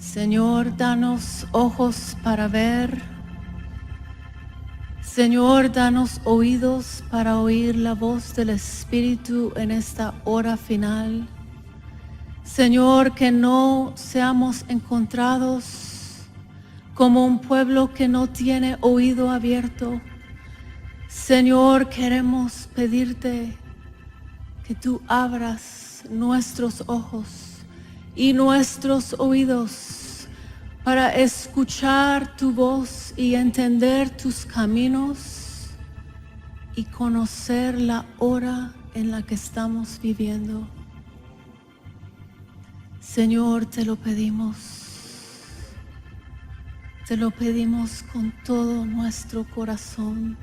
Señor, danos ojos para ver. Señor, danos oídos para oír la voz del Espíritu en esta hora final. Señor, que no seamos encontrados como un pueblo que no tiene oído abierto. Señor, queremos pedirte que tú abras nuestros ojos y nuestros oídos para escuchar tu voz y entender tus caminos y conocer la hora en la que estamos viviendo. Señor, te lo pedimos con todo nuestro corazón.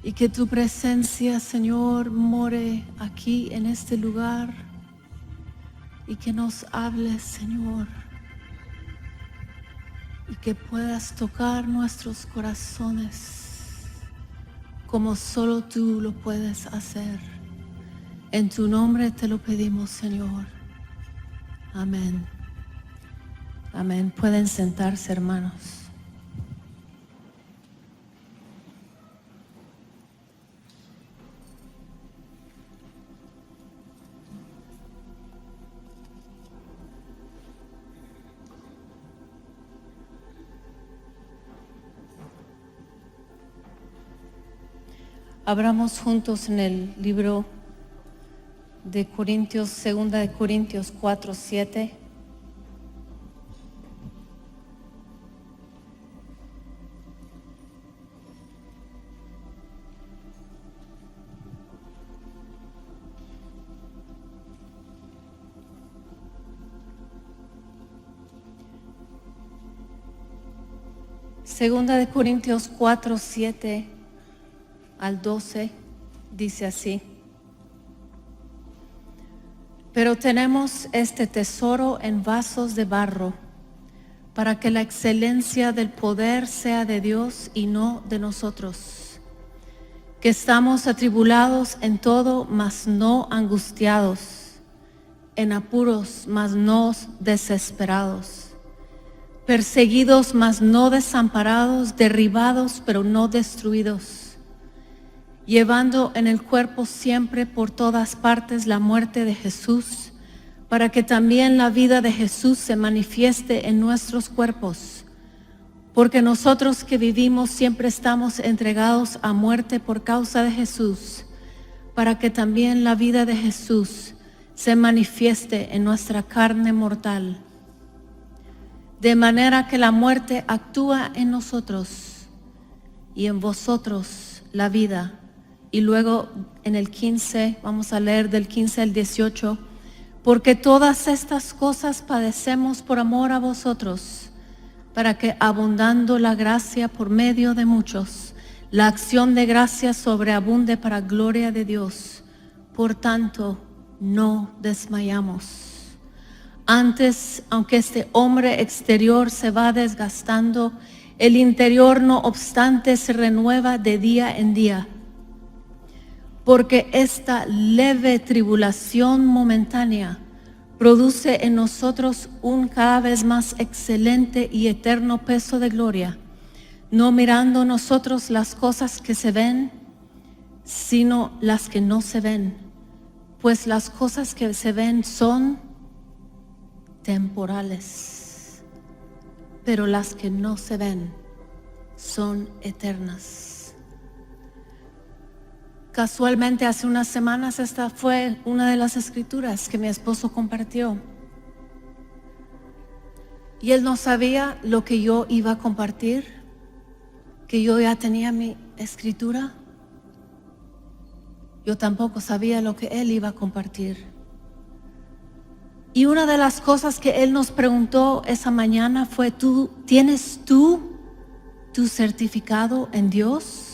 Y que tu presencia, Señor, more aquí en este lugar y que nos hables, Señor, y que puedas tocar nuestros corazones como solo tú lo puedes hacer. En tu nombre te lo pedimos, Señor. Amén. Amén. Pueden sentarse, hermanos. Abramos juntos en el libro de Corintios, 2 de Corintios 4:7. Segunda de Corintios 4:7 al 12 dice así: pero tenemos este tesoro en vasos de barro, para que la excelencia del poder sea de Dios y no de nosotros, que estamos atribulados en todo, mas no angustiados, en apuros, mas no desesperados, perseguidos, mas no desamparados, derribados, pero no destruidos, llevando en el cuerpo siempre por todas partes la muerte de Jesús, para que también la vida de Jesús se manifieste en nuestros cuerpos. Porque nosotros que vivimos siempre estamos entregados a muerte por causa de Jesús, para que también la vida de Jesús se manifieste en nuestra carne mortal. De manera que la muerte actúa en nosotros y en vosotros la vida. Y luego en el 15, vamos a leer del 15 al 18, porque todas estas cosas padecemos por amor a vosotros, para que abundando la gracia por medio de muchos, la acción de gracia sobreabunde para gloria de Dios. Por tanto, no desmayamos. Antes, aunque este hombre exterior se va desgastando, el interior no obstante se renueva de día en día. Porque esta leve tribulación momentánea produce en nosotros un cada vez más excelente y eterno peso de gloria, no mirando nosotros las cosas que se ven, sino las que no se ven, pues las cosas que se ven son temporales, pero las que no se ven son eternas. Casualmente hace unas semanas esta fue una de las escrituras que mi esposo compartió. Y él no sabía lo que yo iba a compartir, que yo ya tenía mi escritura. Yo tampoco sabía lo que él iba a compartir. Y una de las cosas que él nos preguntó esa mañana fue: ¿tienes tú tu certificado en Dios?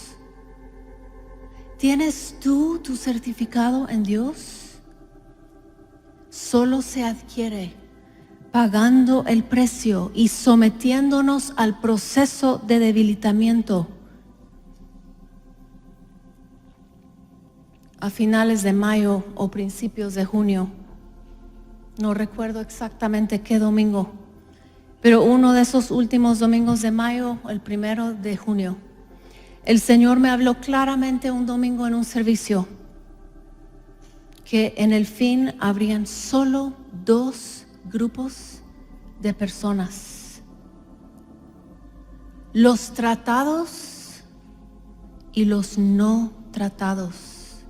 ¿Tienes tú tu certificado en Dios? Solo se adquiere pagando el precio y sometiéndonos al proceso de debilitamiento. A finales de mayo o principios de junio, No recuerdo exactamente qué domingo, pero uno de esos últimos domingos de mayo, el 1 de junio, el Señor me habló claramente un domingo en un servicio que en el fin habrían solo 2 grupos de personas: los tratados y los no tratados,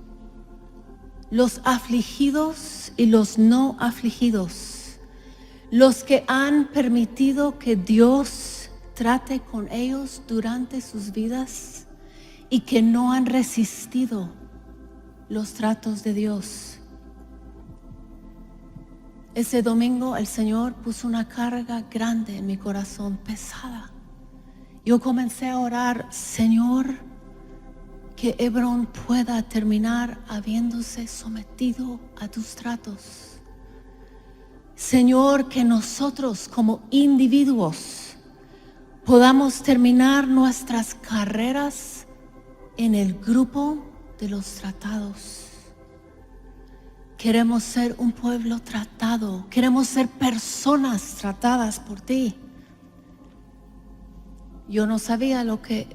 los afligidos y los no afligidos, los que han permitido que Dios trate con ellos durante sus vidas y que no han resistido los tratos de Dios. Ese domingo el Señor puso una carga grande en mi corazón, pesada. Yo comencé a orar: Señor, que Hebrón pueda terminar habiéndose sometido a tus tratos. Señor, que nosotros como individuos podamos terminar nuestras carreras en el grupo de los tratados. Queremos ser un pueblo tratado, queremos ser personas tratadas por ti. Yo no sabía lo que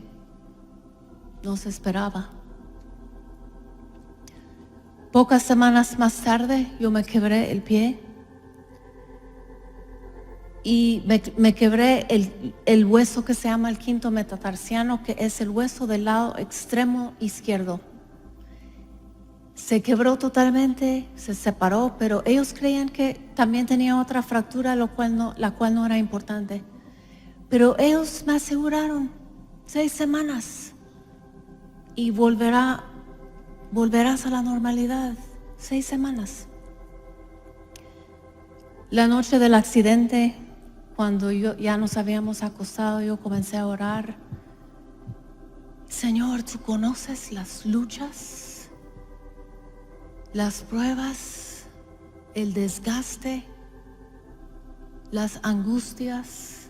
nos esperaba. Pocas semanas más tarde yo me quebré el pie y me quebré el hueso que se llama el quinto metatarsiano, que es el hueso del lado extremo izquierdo. Se quebró totalmente, se separó, pero ellos creían que también tenía otra fractura, la cual no era importante. Pero ellos me aseguraron 6 semanas y volverás a la normalidad. 6 semanas. La noche del accidente, cuando ya nos habíamos acostado, yo comencé a orar: Señor, tú conoces las luchas, las pruebas, el desgaste, las angustias,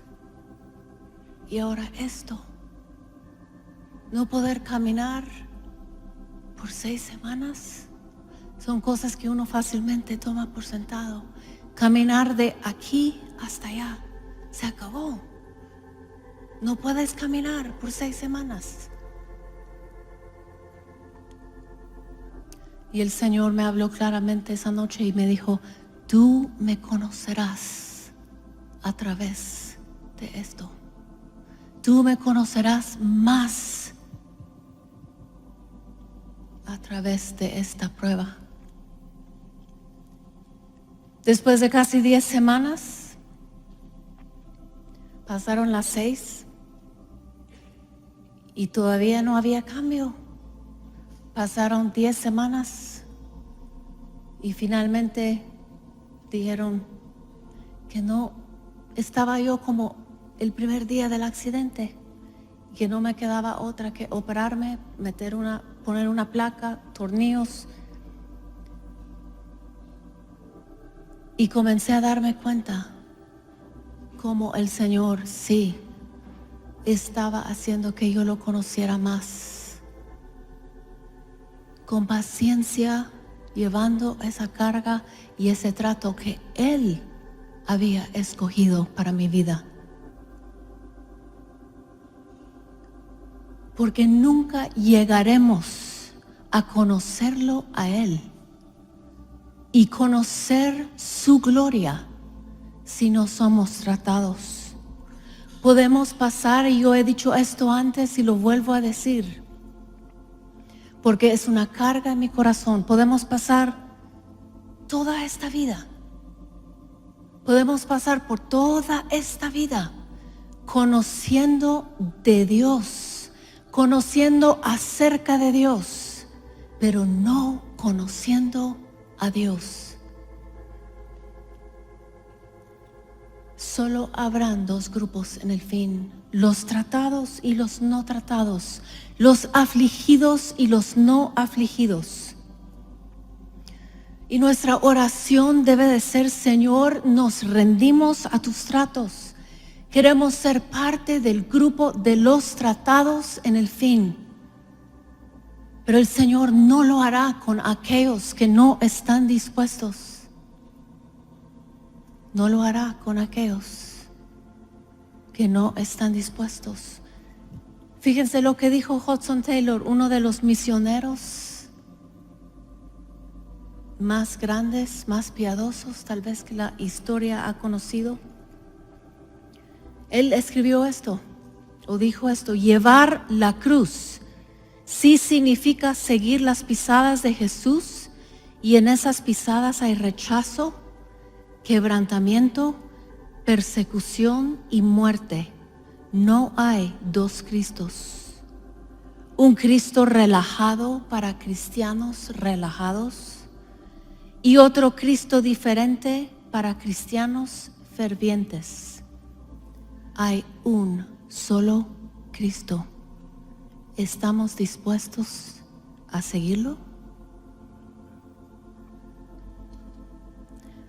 y ahora esto. No poder caminar por 6 semanas son cosas que uno fácilmente toma por sentado. Caminar de aquí hasta allá se acabó. No puedes caminar por 6 semanas. Y el Señor me habló claramente esa noche y me dijo: tú me conocerás a través de esto. Tú me conocerás más a través de esta prueba. Después de casi 10 semanas, pasaron las 6 y todavía no había cambio. Pasaron 10 semanas y finalmente dijeron que no estaba yo como el primer día del accidente, que no me quedaba otra que operarme, poner una placa, tornillos. Y comencé a darme cuenta cómo el Señor sí estaba haciendo que yo lo conociera más. Con paciencia, llevando esa carga y ese trato que Él había escogido para mi vida. Porque nunca llegaremos a conocerlo a Él y conocer su gloria si no somos tratados. Podemos pasar, y yo he dicho esto antes y lo vuelvo a decir, porque es una carga en mi corazón. Podemos pasar toda esta vida, podemos pasar por toda esta vida conociendo de Dios, conociendo acerca de Dios, pero no conociendo a Dios. Solo habrán 2 grupos en el fin: los tratados y los no tratados, los afligidos y los no afligidos. Y nuestra oración debe de ser: Señor, nos rendimos a tus tratos. Queremos ser parte del grupo de los tratados en el fin. Pero el Señor no lo hará con aquellos que no están dispuestos. no lo hará con aquellos que no están dispuestos. Fíjense lo que dijo Hudson Taylor, uno de los misioneros más grandes, más piadosos tal vez que la historia ha conocido. Él escribió esto, o dijo esto: llevar la cruz sí significa seguir las pisadas de Jesús, y en esas pisadas hay rechazo, quebrantamiento, persecución y muerte. No hay dos Cristos. Un Cristo relajado para cristianos relajados y otro Cristo diferente para cristianos fervientes. Hay un solo Cristo. ¿Estamos dispuestos a seguirlo?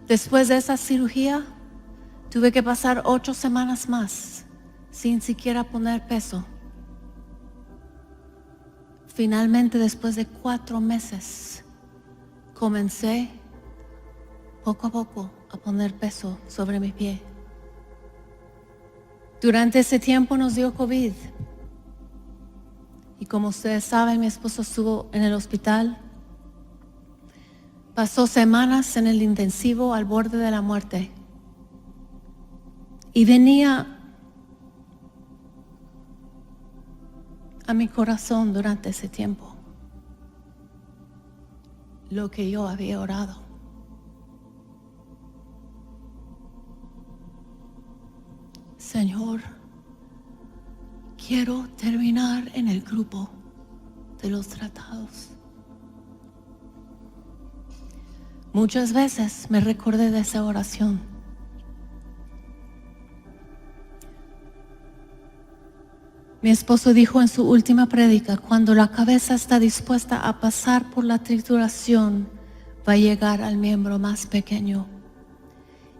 Después de esa cirugía, tuve que pasar 8 semanas más sin siquiera poner peso. Finalmente, después de 4 meses, comencé poco a poco a poner peso sobre mi pie. Durante ese tiempo nos dio COVID. Y como ustedes saben, mi esposo estuvo en el hospital. Pasó semanas en el intensivo al borde de la muerte. Y venía a mi corazón durante ese tiempo lo que yo había orado. Señor, quiero terminar en el grupo de los tratados. Muchas veces me recordé de esa oración. Mi esposo dijo en su última prédica: cuando la cabeza está dispuesta a pasar por la trituración, va a llegar al miembro más pequeño.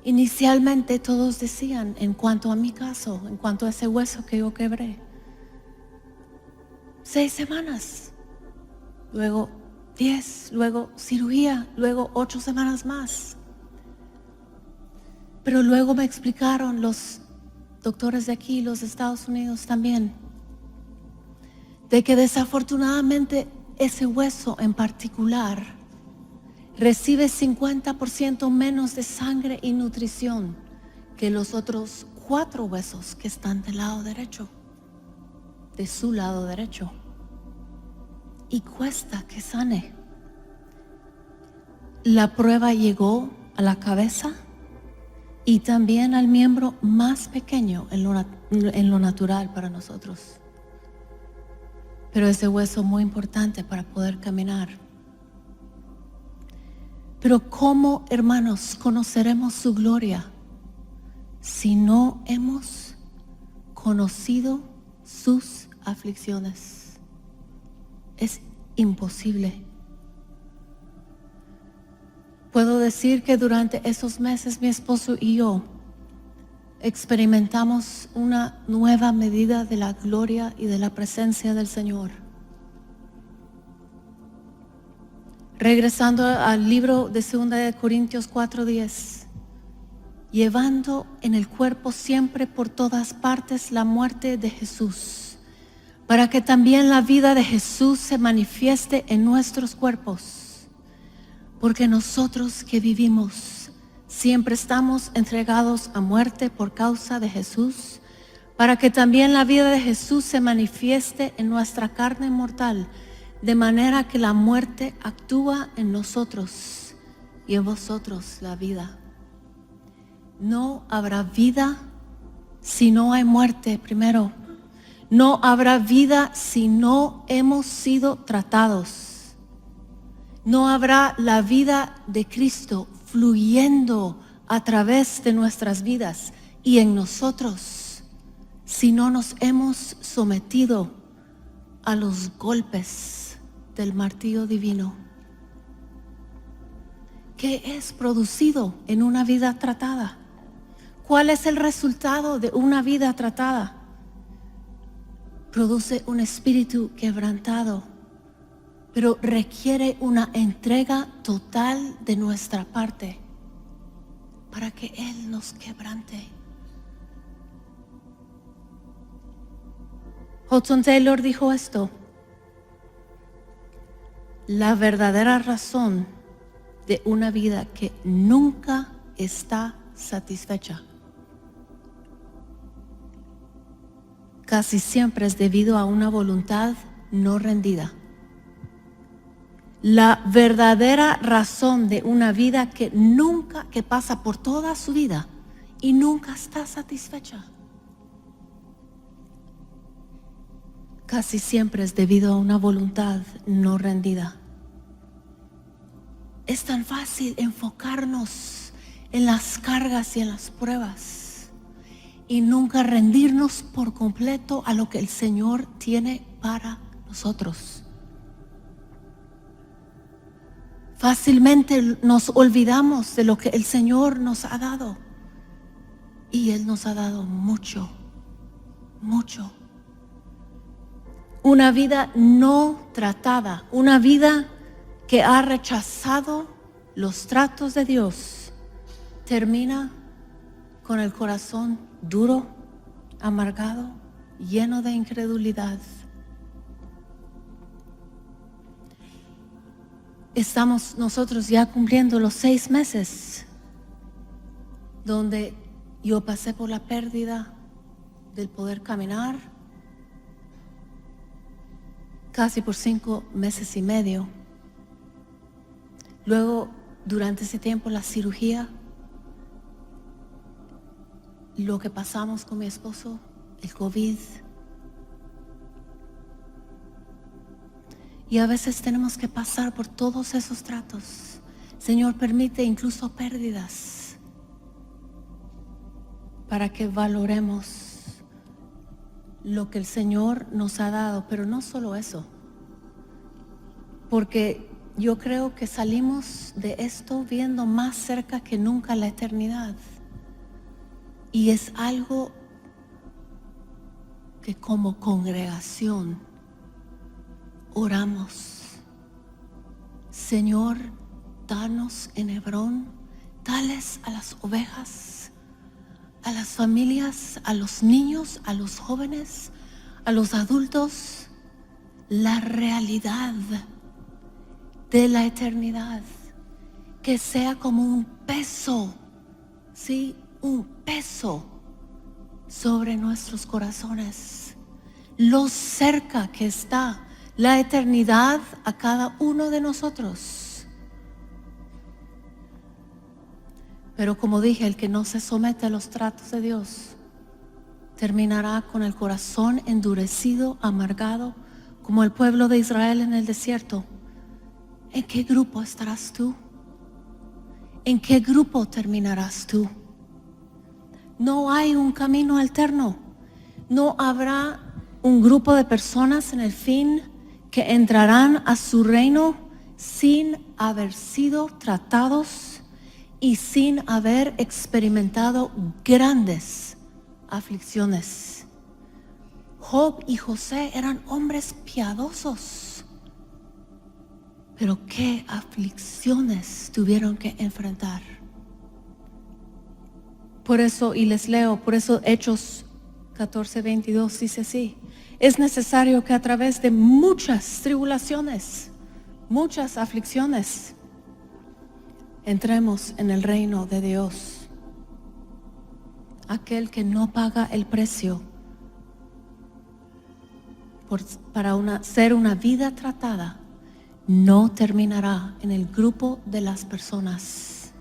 Inicialmente todos decían, en cuanto a mi caso, en cuanto a ese hueso que yo quebré, 6 semanas, luego 10, luego cirugía, luego 8 semanas más. Pero luego me explicaron los doctores de aquí, los de Estados Unidos también, de que desafortunadamente ese hueso en particular recibe 50% menos de sangre y nutrición que los otros 4 huesos que están del lado derecho, de su lado derecho. Y cuesta que sane. La prueba llegó a la cabeza y también al miembro más pequeño en lo natural para nosotros. Pero ese hueso muy importante para poder caminar. Pero ¿cómo, hermanos, conoceremos su gloria si no hemos conocido sus aflicciones? Es imposible. Puedo decir que durante esos meses mi esposo y yo experimentamos una nueva medida de la gloria y de la presencia del Señor. Regresando al libro de 2 Corintios 4:10, llevando en el cuerpo siempre por todas partes la muerte de Jesús, para que también la vida de Jesús se manifieste en nuestros cuerpos. Porque nosotros que vivimos siempre estamos entregados a muerte por causa de Jesús, para que también la vida de Jesús se manifieste en nuestra carne mortal, de manera que la muerte actúa en nosotros y en vosotros la vida. No habrá vida si no hay muerte primero. No habrá vida si no hemos sido tratados. No habrá la vida de Cristo fluyendo a través de nuestras vidas y en nosotros si no nos hemos sometido a los golpes del martillo divino. ¿Qué es producido en una vida tratada? ¿Cuál es el resultado de una vida tratada? Produce un espíritu quebrantado, pero requiere una entrega total de nuestra parte. para que Él nos quebrante. Hudson Taylor dijo esto: la verdadera razón de una vida que nunca está satisfecha casi siempre es debido a una voluntad no rendida. La verdadera razón de una vida que pasa por toda su vida y nunca está satisfecha, casi siempre es debido a una voluntad no rendida. Es tan fácil enfocarnos en las cargas y en las pruebas y nunca rendirnos por completo a lo que el Señor tiene para nosotros. Fácilmente nos olvidamos de lo que el Señor nos ha dado, y Él nos ha dado mucho, mucho. Una vida no tratada, una vida que ha rechazado los tratos de Dios, termina con el corazón duro, amargado, lleno de incredulidad. Estamos nosotros ya cumpliendo los 6 meses donde yo pasé por la pérdida del poder caminar, casi por 5 meses y medio. Luego, durante ese tiempo, la cirugía, lo que pasamos con mi esposo, el COVID. Y a veces tenemos que pasar por todos esos tratos. Señor, permite incluso pérdidas para que valoremos lo que el Señor nos ha dado. Pero no solo eso, porque yo creo que salimos de esto viendo más cerca que nunca la eternidad. Y es algo que como congregación oramos. Señor, danos en Hebrón, dales a las ovejas, a las familias, a los niños, a los jóvenes, a los adultos, la realidad de la eternidad, que sea como un peso, sí, un peso sobre nuestros corazones, lo cerca que está la eternidad a cada uno de nosotros. Pero como dije, el que no se somete a los tratos de Dios terminará con el corazón endurecido, amargado, como el pueblo de Israel en el desierto. ¿En qué grupo estarás tú? ¿En qué grupo terminarás tú? No hay un camino alterno. No habrá un grupo de personas en el fin que entrarán a su reino sin haber sido tratados y sin haber experimentado grandes aflicciones. Job y José eran hombres piadosos, pero qué aflicciones tuvieron que enfrentar. Por eso, y les leo, por eso Hechos 14:22 dice así: es necesario que a través de muchas tribulaciones, muchas aflicciones, entremos en el reino de Dios. Aquel que no paga el precio para ser una vida tratada, no terminará en el grupo de las personas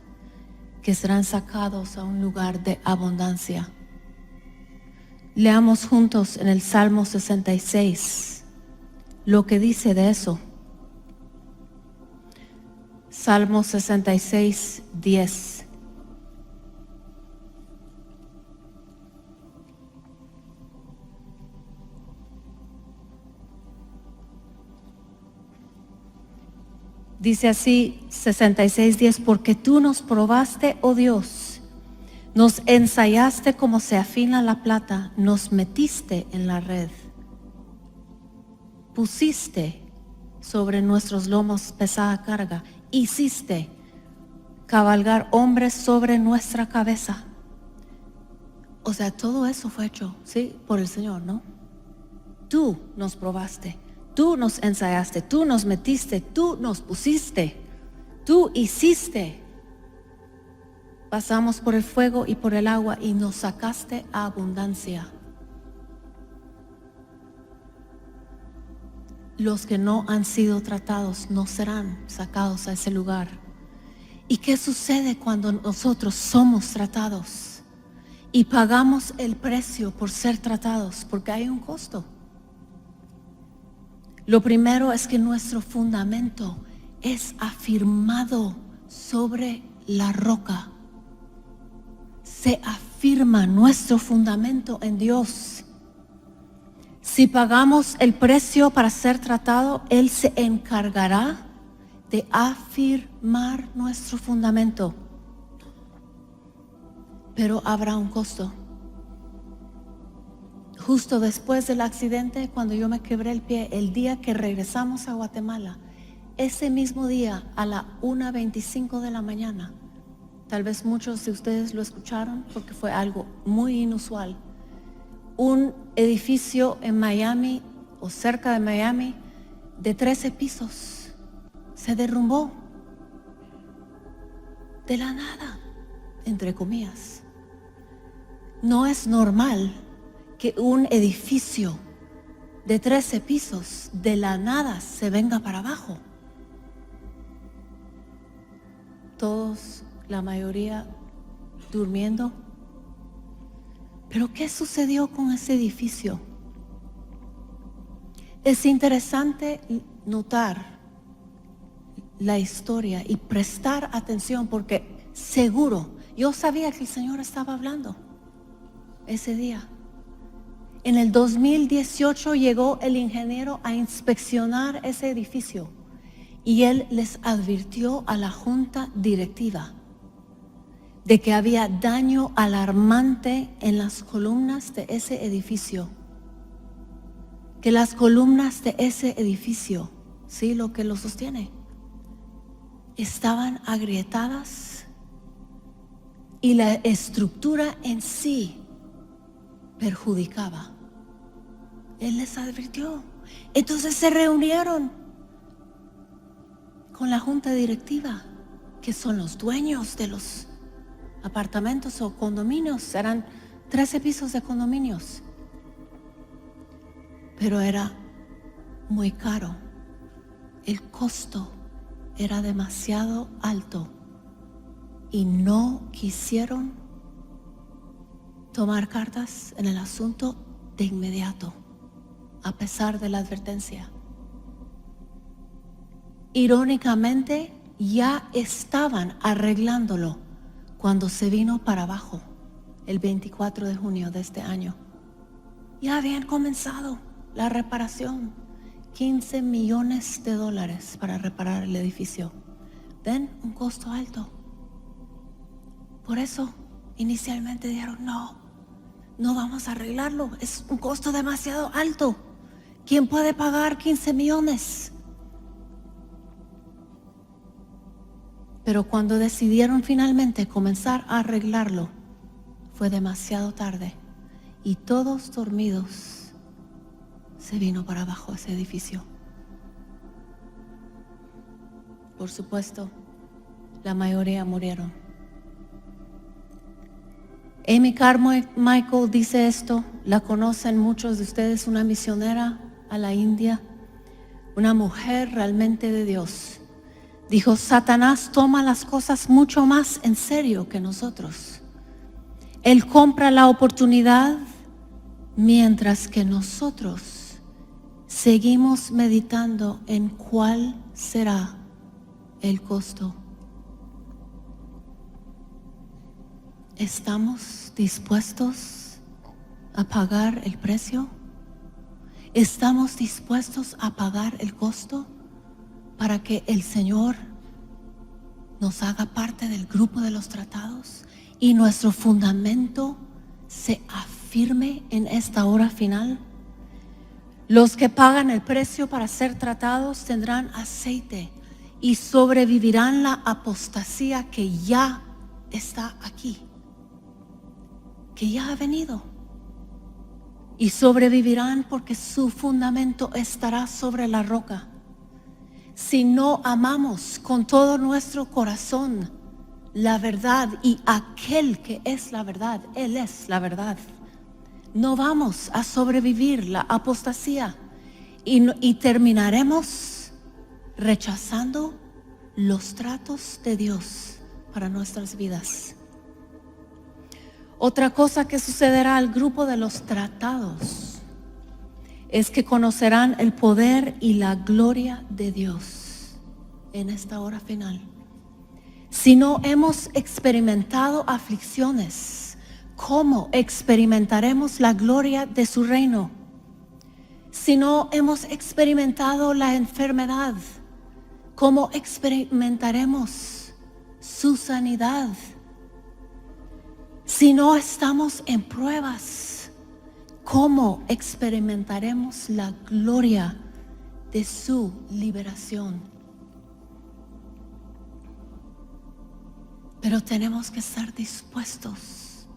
que serán sacados a un lugar de abundancia. Leamos juntos en el Salmo 66 lo que dice de eso. Salmo 66, 10. Dice así, 66:10: porque tú nos probaste, oh Dios, nos ensayaste como se afina la plata, nos metiste en la red, pusiste sobre nuestros lomos pesada carga, hiciste cabalgar hombres sobre nuestra cabeza. O sea, todo eso fue hecho, ¿sí? Por el Señor, ¿no? Tú nos probaste, tú nos ensayaste, tú nos metiste, tú nos pusiste, tú hiciste. Pasamos por el fuego y por el agua y nos sacaste a abundancia. Los que no han sido tratados no serán sacados a ese lugar. ¿Y qué sucede cuando nosotros somos tratados y pagamos el precio por ser tratados? Porque hay un costo. Lo primero es que nuestro fundamento es afirmado sobre la roca. Se afirma nuestro fundamento en Dios. Si pagamos el precio para ser tratado, Él se encargará de afirmar nuestro fundamento. Pero habrá un costo. Justo después del accidente, cuando yo me quebré el pie, el día que regresamos a Guatemala, ese mismo día a la 1:25 de la mañana, tal vez muchos de ustedes lo escucharon porque fue algo muy inusual. Un edificio en Miami o cerca de Miami de 13 pisos se derrumbó de la nada, entre comillas. No es normal que un edificio de 13 pisos de la nada se venga para abajo. Todos, la mayoría, durmiendo. Pero ¿qué sucedió con ese edificio? Es interesante notar la historia y prestar atención porque seguro, yo sabía que el Señor estaba hablando ese día. En el 2018 llegó el ingeniero a inspeccionar ese edificio y él les advirtió a la junta directiva de que había daño alarmante en las columnas de ese edificio. Que las columnas de ese edificio, sí, lo que lo sostiene, estaban agrietadas y la estructura en sí perjudicaba. Él les advirtió. Entonces se reunieron con la junta directiva, que son los dueños de los apartamentos o condominios. Eran 13 pisos de condominios, pero era muy caro. El costo era demasiado alto y no quisieron tomar cartas en el asunto de inmediato, a pesar de la advertencia. Irónicamente, ya estaban arreglándolo cuando se vino para abajo el 24 de junio de este año. Ya habían comenzado la reparación, $15 millones para reparar el edificio. ¿Ven? Un costo alto. Por eso inicialmente dijeron, no vamos a arreglarlo, es un costo demasiado alto. ¿Quién puede pagar 15 millones? Pero cuando decidieron finalmente comenzar a arreglarlo, fue demasiado tarde y todos dormidos se vino para abajo ese edificio. Por supuesto, la mayoría murieron. Amy Carmichael dice esto, la conocen muchos de ustedes, una misionera a la India, una mujer realmente de Dios. Dijo, Satanás toma las cosas mucho más en serio que nosotros. Él compra la oportunidad mientras que nosotros seguimos meditando en cuál será el costo. ¿Estamos dispuestos a pagar el precio? ¿Estamos dispuestos a pagar el costo para que el Señor nos haga parte del grupo de los tratados y nuestro fundamento se afirme en esta hora final? Los que pagan el precio para ser tratados tendrán aceite y sobrevivirán la apostasía que ya está aquí, que ya ha venido. Y sobrevivirán porque su fundamento estará sobre la roca. Si no amamos con todo nuestro corazón la verdad y aquel que es la verdad, Él es la verdad, no vamos a sobrevivir la apostasía y terminaremos rechazando los tratos de Dios para nuestras vidas. Otra cosa que sucederá al grupo de los tratados es que conocerán el poder y la gloria de Dios en esta hora final. Si no hemos experimentado aflicciones, ¿cómo experimentaremos la gloria de su reino? Si no hemos experimentado la enfermedad, ¿cómo experimentaremos su sanidad? Si no estamos en pruebas, ¿cómo experimentaremos la gloria de su liberación? Pero tenemos que estar dispuestos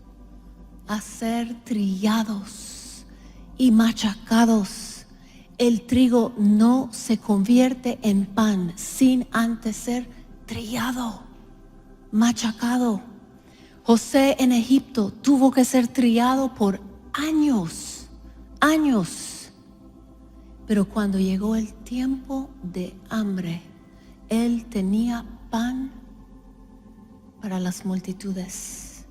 a ser trillados y machacados. El trigo no se convierte en pan sin antes ser trillado, machacado. José en Egipto tuvo que ser trillado por años. Pero cuando llegó el tiempo de hambre, él tenía pan para las multitudes.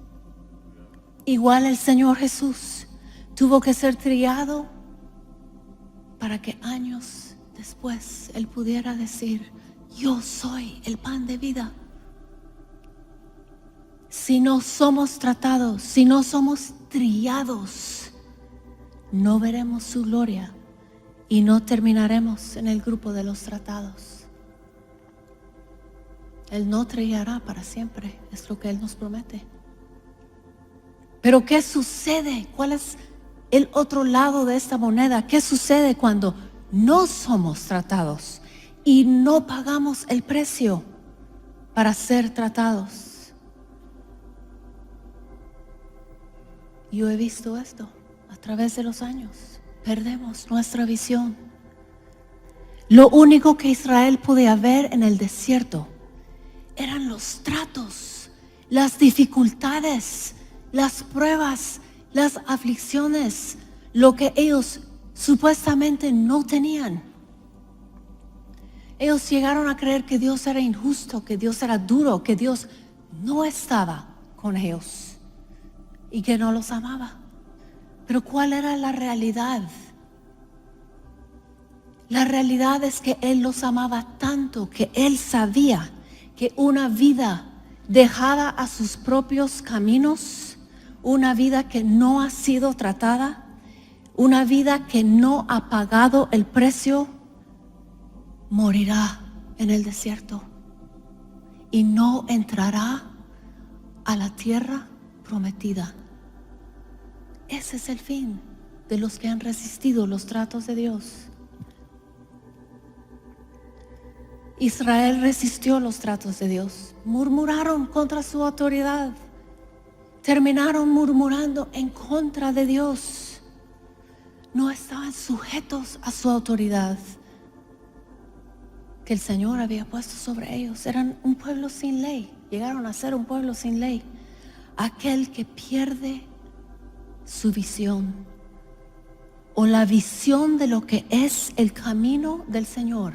Igual el Señor Jesús tuvo que ser trillado para que años después Él pudiera decir: yo soy el pan de vida. Si no somos tratados, si no somos trillados, no veremos su gloria y no terminaremos en el grupo de los tratados. Él no trillará para siempre, es lo que Él nos promete. Pero ¿qué sucede? ¿Cuál es el otro lado de esta moneda? ¿Qué sucede cuando no somos tratados y no pagamos el precio para ser tratados? Yo he visto esto a través de los años. Perdemos nuestra visión. Lo único que Israel podía ver en el desierto eran los tratos, las dificultades, las pruebas, las aflicciones, lo que ellos supuestamente no tenían. Ellos llegaron a creer que Dios era injusto, que Dios era duro, que Dios no estaba con ellos y que no los amaba. Pero ¿cuál era la realidad? La realidad es que Él los amaba tanto que Él sabía que una vida dejada a sus propios caminos, una vida que no ha sido tratada, una vida que no ha pagado el precio, morirá en el desierto y no entrará a la tierra prometida. Ese es el fin de los que han resistido los tratos de Dios. Israel resistió los tratos de Dios, murmuraron contra su autoridad, terminaron murmurando en contra de Dios. No estaban sujetos a su autoridad que el Señor había puesto sobre ellos. Eran un pueblo sin ley, llegaron a ser un pueblo sin ley. Aquel que pierde su visión o la visión de lo que es el camino del Señor,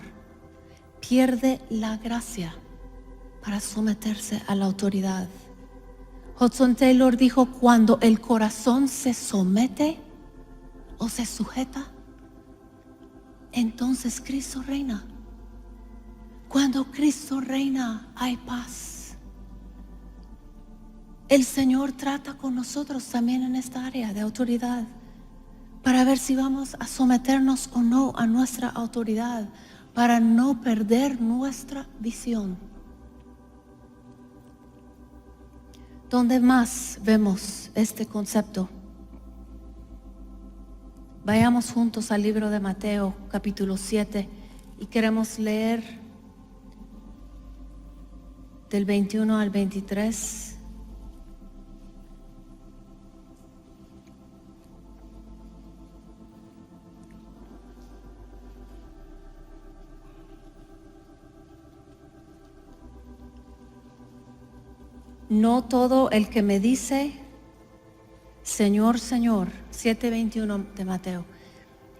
pierde la gracia para someterse a la autoridad. Hudson Taylor dijo: cuando el corazón se somete o se sujeta, entonces Cristo reina. Cuando Cristo reina, hay paz. El Señor trata con nosotros también en esta área de autoridad para ver si vamos a someternos o no a nuestra autoridad, para no perder nuestra visión. ¿Dónde más vemos este concepto? Vayamos juntos al libro de Mateo, capítulo 7, y queremos leer del 21 al 23. No todo el que me dice, Señor, Señor, 7:21 de Mateo,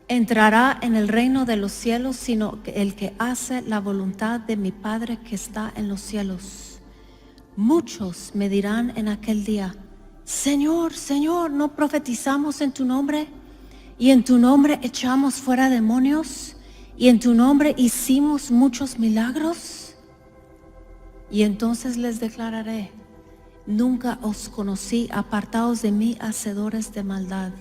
entrará en el reino de los cielos, sino el que hace la voluntad de mi Padre que está en los cielos. Muchos me dirán en aquel día, Señor, Señor, ¿no profetizamos en tu nombre? Y en tu nombre echamos fuera demonios, y en tu nombre hicimos muchos milagros. Y entonces les declararé, nunca os conocí, apartaos de mí, hacedores de maldad.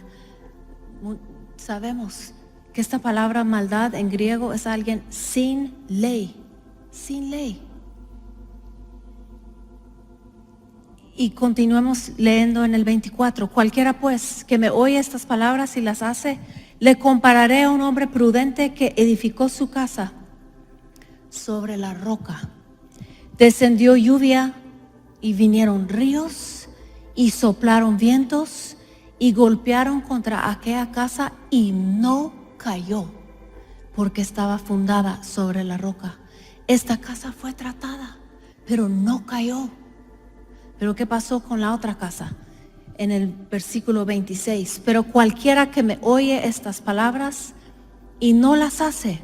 Sabemos que esta palabra maldad en griego es alguien sin ley, sin ley. Y continuemos leyendo en el 24. Cualquiera pues que me oye estas palabras y las hace, le compararé a un hombre prudente que edificó su casa sobre la roca. Descendió lluvia y vinieron ríos y soplaron vientos y golpearon contra aquella casa y no cayó, porque estaba fundada sobre la roca. Esta casa fue tratada, pero no cayó. Pero ¿qué pasó con la otra casa? En el versículo 26. Pero cualquiera que me oye estas palabras y no las hace,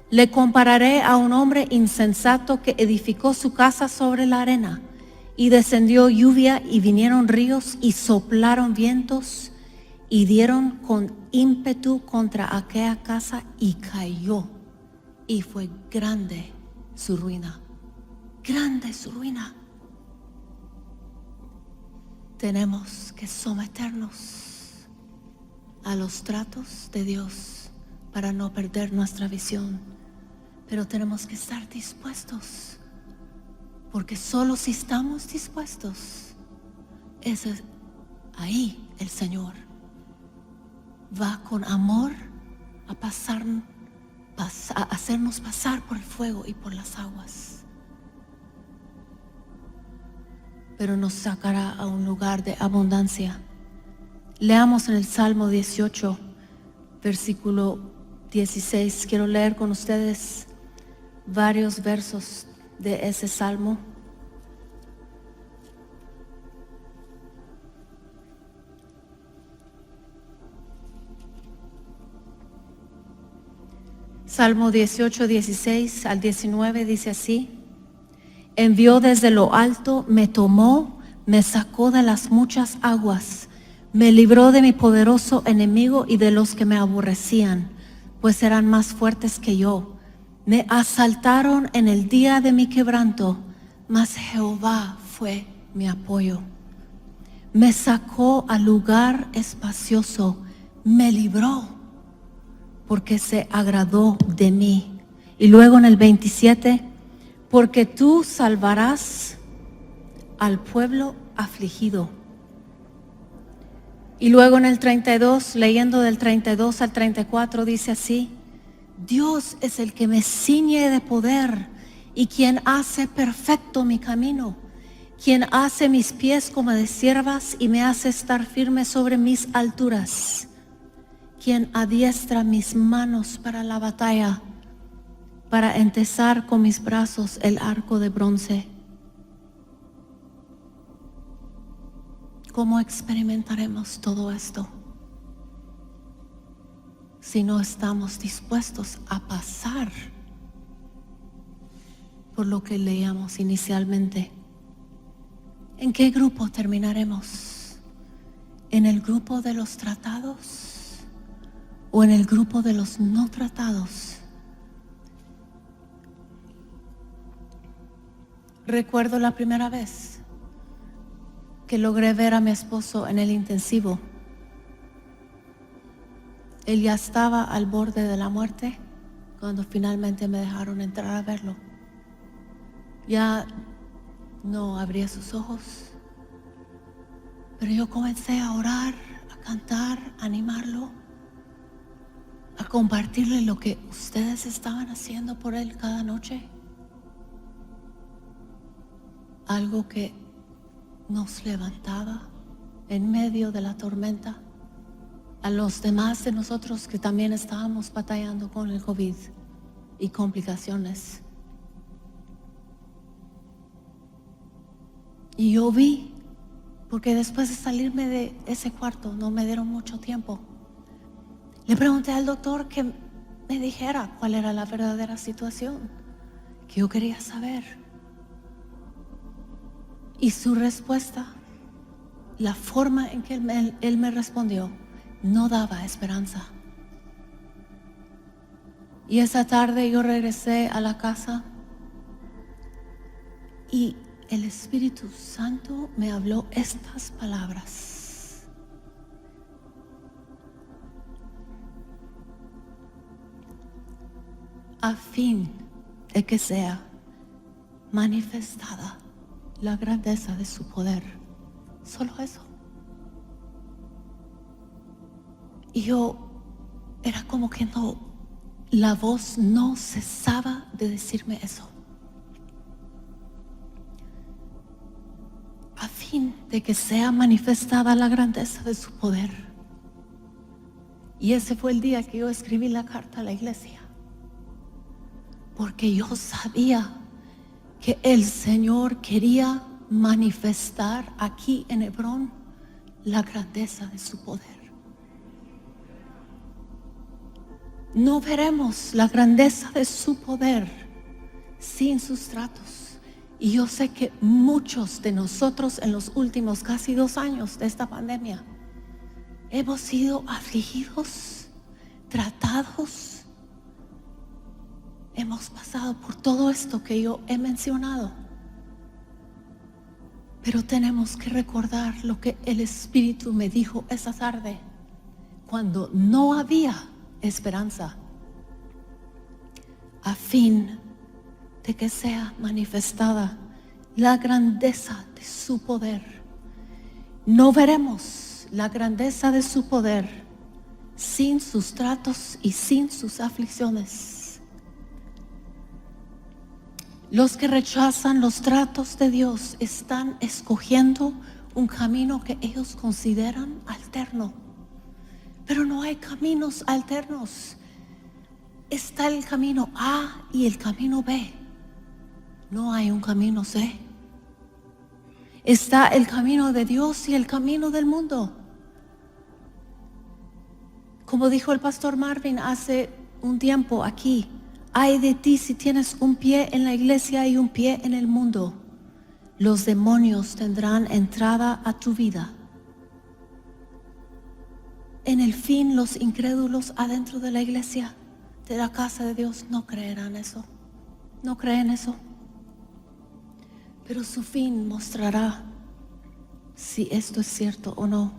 le compararé a un hombre insensato que edificó su casa sobre la arena, y descendió lluvia y vinieron ríos y soplaron vientos y dieron con ímpetu contra aquella casa y cayó, y fue grande su ruina. Grande su ruina. Tenemos que someternos a los tratos de Dios para no perder nuestra visión. Pero tenemos que estar dispuestos, porque solo si estamos dispuestos, ahí el Señor va con amor a hacernos pasar por el fuego y por las aguas. Pero nos sacará a un lugar de abundancia. Leamos en el Salmo 18, versículo 16. Quiero leer con ustedes varios versos de ese salmo. Salmo 18, 16 al 19 dice así: envió desde lo alto, me tomó, me sacó de las muchas aguas, me libró de mi poderoso enemigo y de los que me aborrecían, pues eran más fuertes que yo. Me asaltaron en el día de mi quebranto, mas Jehová fue mi apoyo. Me sacó al lugar espacioso, me libró, porque se agradó de mí. Y luego en el 27, porque tú salvarás al pueblo afligido. Y luego en el 32, leyendo del 32 al 34, dice así: Dios es el que me ciñe de poder y quien hace perfecto mi camino, quien hace mis pies como de ciervas y me hace estar firme sobre mis alturas, quien adiestra mis manos para la batalla, para entesar con mis brazos el arco de bronce. ¿Cómo experimentaremos todo esto si no estamos dispuestos a pasar por lo que leíamos inicialmente? ¿En qué grupo terminaremos? ¿En el grupo de los tratados o en el grupo de los no tratados? Recuerdo la primera vez que logré ver a mi esposo en el intensivo. Él ya estaba al borde de la muerte cuando finalmente me dejaron entrar a verlo. Ya no abría sus ojos, pero yo comencé a orar, a cantar, a animarlo, a compartirle lo que ustedes estaban haciendo por él cada noche. algo que nos levantaba en medio de la tormenta a los demás de nosotros que también estábamos batallando con el COVID y complicaciones. Y yo vi, porque después de salirme de ese cuarto, no me dieron mucho tiempo, le pregunté al doctor que me dijera cuál era la verdadera situación, que yo quería saber. Y su respuesta, la forma en que él me respondió, no daba esperanza. Y esa tarde yo regresé a la casa y el Espíritu Santo me habló estas palabras. A fin de que sea manifestada la grandeza de su poder. Solo eso. Y yo era como que no, la voz no cesaba de decirme eso. A fin de que sea manifestada la grandeza de su poder. Y ese fue el día que yo escribí la carta a la iglesia. Porque yo sabía que el Señor quería manifestar aquí en Hebrón la grandeza de su poder. No veremos la grandeza de su poder sin sus tratos. Y yo sé que muchos de nosotros en los últimos casi 2 años de esta pandemia hemos sido afligidos, tratados. Hemos pasado por todo esto que yo he mencionado. Pero tenemos que recordar lo que el Espíritu me dijo esa tarde, cuando no había esperanza, a fin de que sea manifestada la grandeza de su poder. No veremos la grandeza de su poder sin sus tratos y sin sus aflicciones. Los que rechazan los tratos de Dios están escogiendo un camino que ellos consideran alterno. Pero no hay caminos alternos. Está el camino A y el camino B. No hay un camino C. Está el camino de Dios y el camino del mundo. Como dijo el pastor Marvin hace un tiempo aquí, ay de ti si tienes un pie en la iglesia y un pie en el mundo. Los demonios tendrán entrada a tu vida. En el fin, los incrédulos adentro de la iglesia, de la casa de Dios, no creerán eso. No creen eso. Pero su fin mostrará si esto es cierto o no.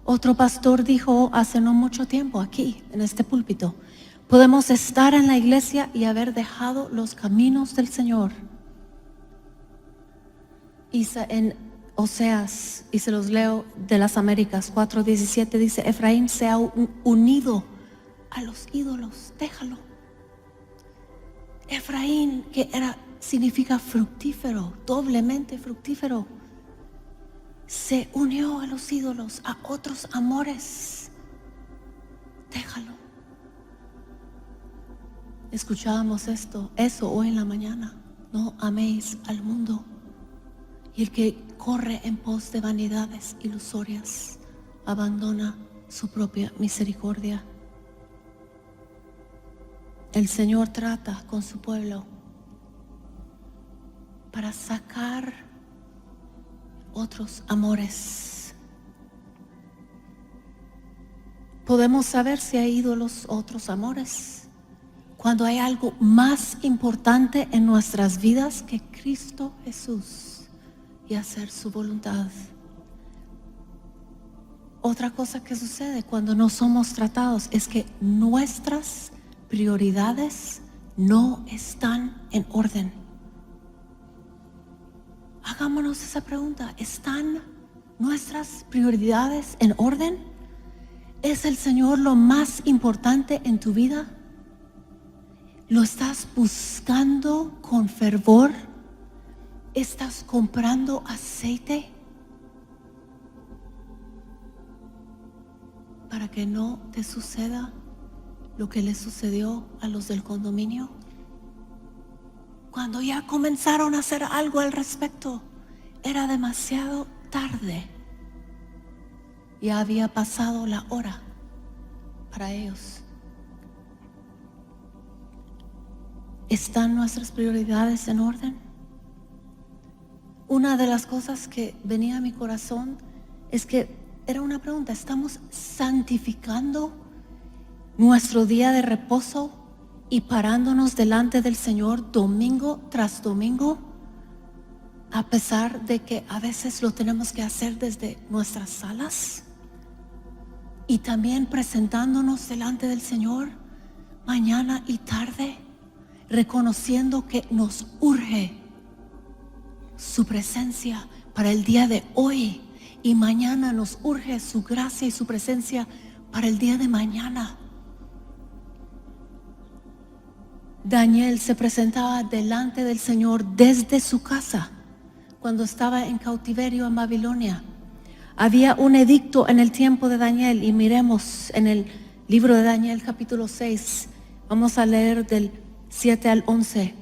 Otro pastor dijo hace no mucho tiempo aquí, en este púlpito, podemos estar en la iglesia y haber dejado los caminos del Señor. En Oseas, y se los leo de las Américas 4:17, dice: Efraín se ha unido a los ídolos, déjalo. Efraín, que significa fructífero, doblemente fructífero, se unió a los ídolos, a otros amores, déjalo. Escuchábamos eso hoy en la mañana. No améis al mundo. Y el que corre en pos de vanidades ilusorias abandona su propia misericordia. El Señor trata con su pueblo para sacar otros amores. Podemos saber si hay ídolos, otros amores, cuando hay algo más importante en nuestras vidas que Cristo Jesús y hacer su voluntad. Otra cosa que sucede cuando no somos tratados es que nuestras prioridades no están en orden. Hagámonos esa pregunta: ¿están nuestras prioridades en orden? ¿Es el Señor lo más importante en tu vida? ¿Lo estás buscando con fervor? ¿Estás comprando aceite para que no te suceda lo que le sucedió a los del condominio? Cuando ya comenzaron a hacer algo al respecto, era demasiado tarde. Ya había pasado la hora para ellos. ¿Están nuestras prioridades en orden? Una de las cosas que venía a mi corazón es que era una pregunta: ¿estamos santificando nuestro día de reposo y parándonos delante del Señor domingo tras domingo, a pesar de que a veces lo tenemos que hacer desde nuestras salas? Y también presentándonos delante del Señor mañana y tarde, reconociendo que nos urge su presencia para el día de hoy, y mañana nos urge su gracia y su presencia para el día de mañana. Daniel se presentaba delante del Señor desde su casa cuando estaba en cautiverio en Babilonia. Había un edicto en el tiempo de Daniel, y miremos en el libro de Daniel capítulo 6, vamos a leer del 7 al 11.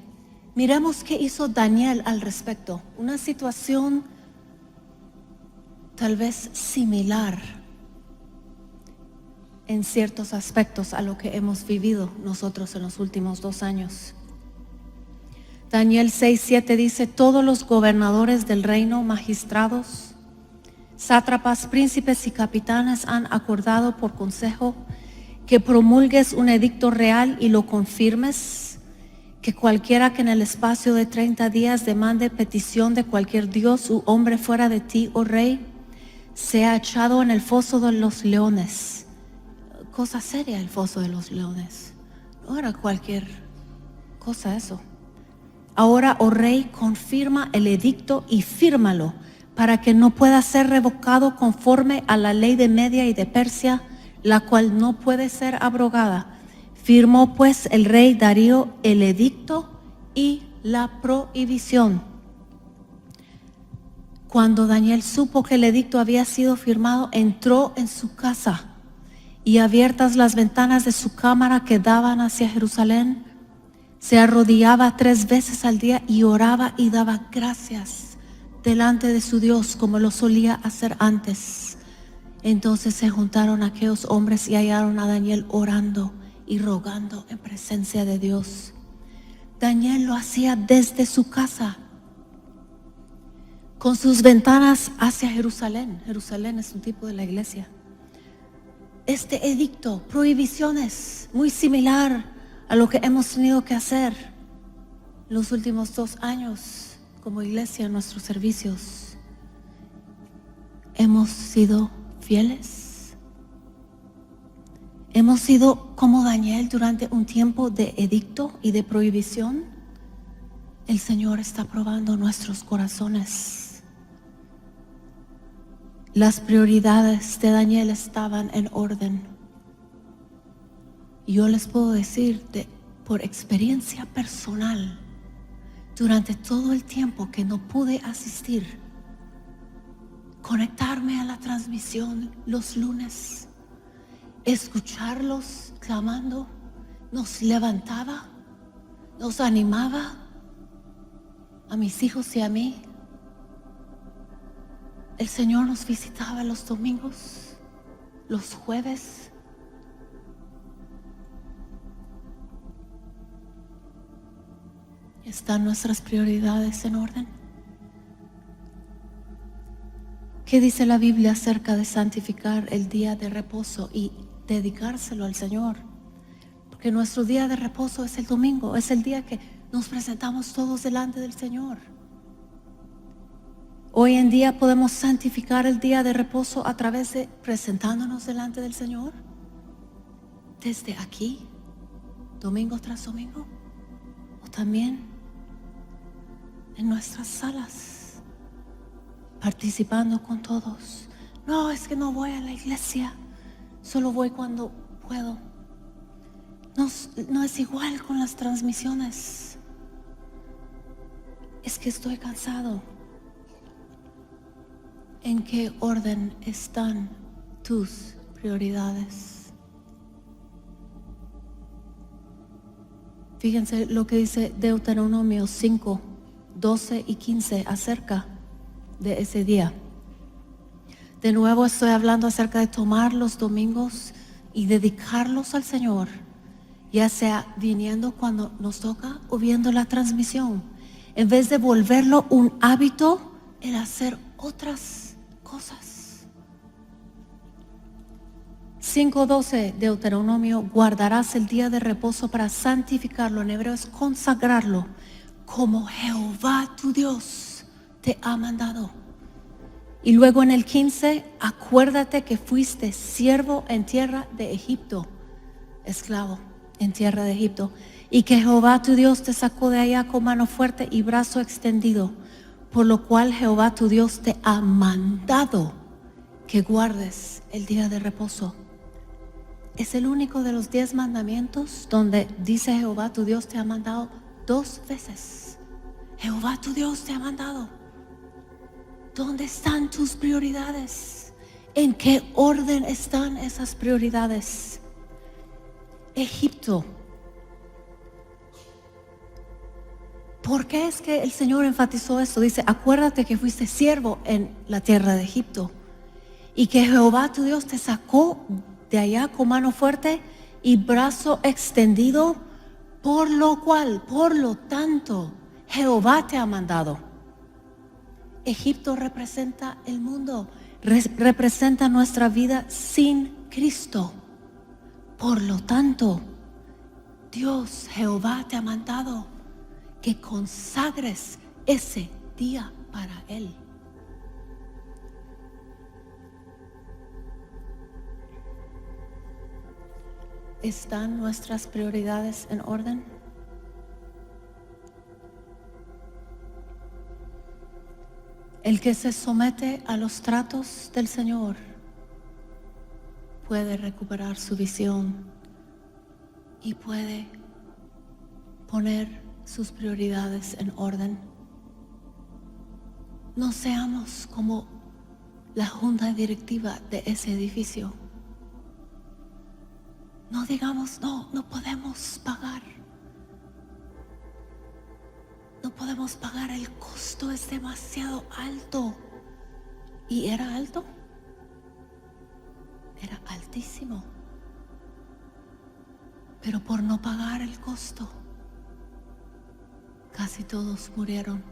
Miremos qué hizo Daniel al respecto. Una situación tal vez similar en ciertos aspectos a lo que hemos vivido nosotros en los últimos 2 años. Daniel 6:7 dice: todos los gobernadores del reino, magistrados, sátrapas, príncipes y capitanes han acordado por consejo que promulgues un edicto real y lo confirmes, que cualquiera que en el espacio de 30 días demande petición de cualquier dios u hombre fuera de ti, oh rey, sea echado en el foso de los leones. Cosa seria, el foso de los leones. No era cualquier cosa eso. Ahora, oh rey, confirma el edicto y fírmalo, para que no pueda ser revocado conforme a la ley de Media y de Persia, la cual no puede ser abrogada. Firmó pues el rey Darío el edicto y la prohibición. Cuando Daniel supo que el edicto había sido firmado, entró en su casa, y abiertas las ventanas de su cámara que daban hacia Jerusalén, se arrodillaba 3 veces al día y oraba y daba gracias delante de su Dios, como lo solía hacer antes. Entonces se juntaron aquellos hombres y hallaron a Daniel orando y rogando en presencia de Dios. Daniel lo hacía desde su casa, con sus ventanas hacia Jerusalén. Jerusalén es un tipo de la iglesia. Este edicto, prohibiciones, muy similar a lo que hemos tenido que hacer los últimos 2 años como iglesia en nuestros servicios. ¿Hemos sido fieles? ¿Hemos sido como Daniel durante un tiempo de edicto y de prohibición? El Señor está probando nuestros corazones. Las prioridades de Daniel estaban en orden. Yo les puedo decir por experiencia personal, durante todo el tiempo que no pude asistir, conectarme a la transmisión los lunes, escucharlos clamando, nos levantaba, nos animaba a mis hijos y a mí. El Señor nos visitaba los domingos, los jueves. ¿Están nuestras prioridades en orden? ¿Qué dice la Biblia acerca de santificar el día de reposo y dedicárselo al Señor? Porque nuestro día de reposo es el domingo, es el día que nos presentamos todos delante del Señor. Hoy en día podemos santificar el día de reposo a través de presentándonos delante del Señor, desde aquí, domingo tras domingo, o también en nuestras salas, participando con todos. No, es que no voy a la iglesia, solo voy cuando puedo. No es igual con las transmisiones. es que estoy cansado. ¿En qué orden están tus prioridades? Fíjense lo que dice Deuteronomio 5, 12 y 15 acerca de ese día. De nuevo estoy hablando acerca de tomar los domingos y dedicarlos al Señor, ya sea viniendo cuando nos toca o viendo la transmisión, en vez de volverlo un hábito el hacer otras cosas. 5:12 Deuteronomio: guardarás el día de reposo para santificarlo. En hebreo es consagrarlo, como Jehová tu Dios te ha mandado. Y luego en el 15, acuérdate que fuiste siervo en tierra de Egipto, esclavo en tierra de Egipto, y que Jehová tu Dios te sacó de allá con mano fuerte y brazo extendido, por lo cual Jehová tu Dios te ha mandado que guardes el día de reposo. Es el único de los 10 mandamientos donde dice Jehová tu Dios te ha mandado 2 veces. Jehová tu Dios te ha mandado. ¿Dónde están tus prioridades? ¿En qué orden están esas prioridades? Egipto. ¿Por qué es que el Señor enfatizó esto? Dice, acuérdate que fuiste siervo en la tierra de Egipto y que Jehová tu Dios te sacó de allá con mano fuerte y brazo extendido, por lo tanto, Jehová te ha mandado. Egipto representa el mundo, representa nuestra vida sin Cristo. Por lo tanto, Dios, Jehová te ha mandado que consagres ese día para Él. ¿Están nuestras prioridades en orden? El que se somete a los tratos del Señor puede recuperar su visión y puede poner sus prioridades en orden. No seamos como la junta directiva de ese edificio. No digamos, no podemos pagar. No podemos pagar, el costo es demasiado alto. ¿Y era alto? Era altísimo. Pero por no pagar el costo, casi todos murieron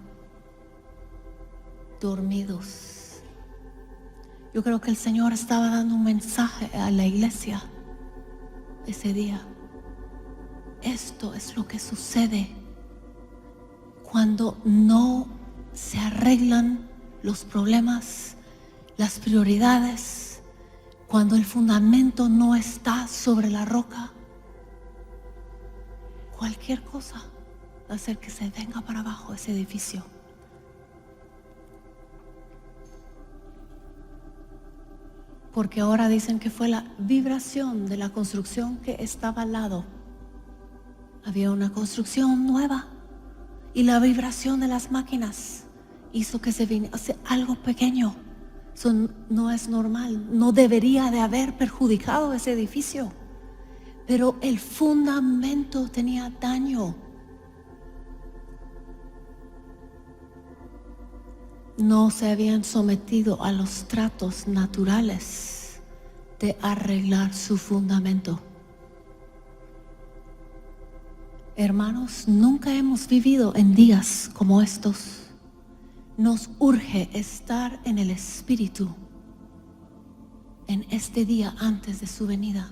dormidos. Yo creo que el Señor estaba dando un mensaje a la iglesia ese día. Esto es lo que sucede cuando no se arreglan los problemas, las prioridades, cuando el fundamento no está sobre la roca. Cualquier cosa va a hacer que se venga para abajo ese edificio. Porque ahora dicen que fue la vibración de la construcción que estaba al lado. Había una construcción nueva y la vibración de las máquinas hizo que se viniera algo pequeño. Eso no es normal, no debería de haber perjudicado ese edificio, pero el fundamento tenía daño. No se habían sometido a los tratos naturales de arreglar su fundamento. Hermanos, nunca hemos vivido en días como estos. Nos urge estar en el Espíritu en este día antes de su venida.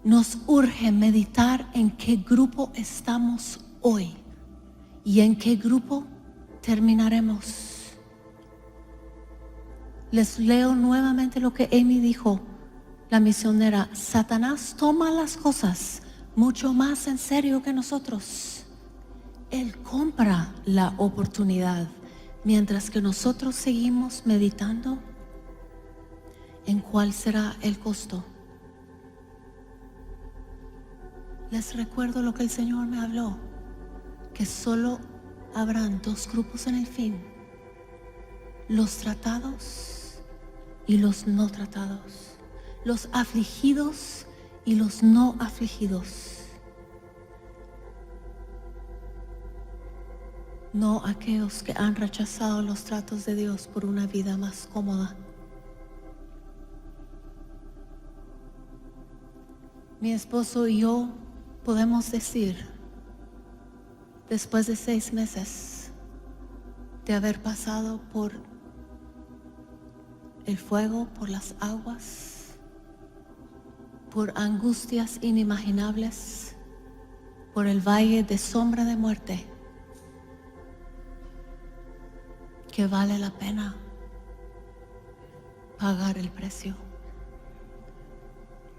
Nos urge meditar en qué grupo estamos hoy y en qué grupo terminaremos. Les leo nuevamente lo que Amy dijo, la misionera. Satanás toma las cosas mucho más en serio que nosotros. Él compra la oportunidad, mientras que nosotros seguimos meditando en cuál será el costo. Les recuerdo lo que el Señor me habló, que solo habrán dos grupos en el fin: los tratados y los no tratados, los afligidos y los no afligidos. No aquellos que han rechazado los tratos de Dios por una vida más cómoda. Mi esposo y yo podemos decir, después de 6 meses de haber pasado por el fuego, por las aguas, por angustias inimaginables, por el valle de sombra de muerte, que vale la pena pagar el precio.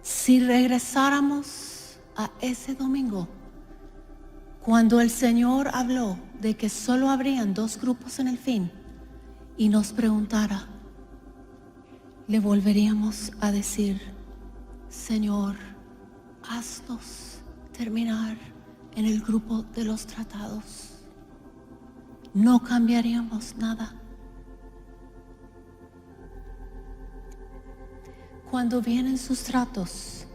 Si regresáramos a ese domingo, cuando el Señor habló de que solo habrían 2 grupos en el fin, y nos preguntara, le volveríamos a decir: Señor, haznos terminar en el grupo de los tratados. No cambiaríamos nada. Cuando vienen sus tratos,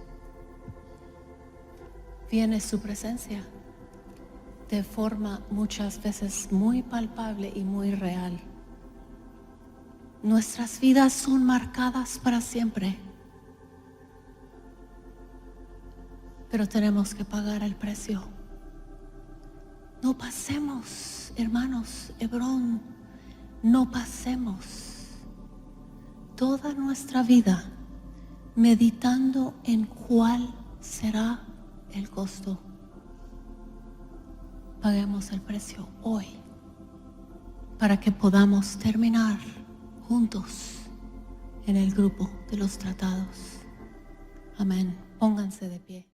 viene su presencia de forma muchas veces muy palpable y muy real. Nuestras vidas son marcadas para siempre, pero tenemos que pagar el precio. No pasemos, hermanos, Hebrón, no pasemos toda nuestra vida meditando en cuál será el costo. Paguemos el precio hoy para que podamos terminar juntos en el grupo de los tratados. Amén. Pónganse de pie.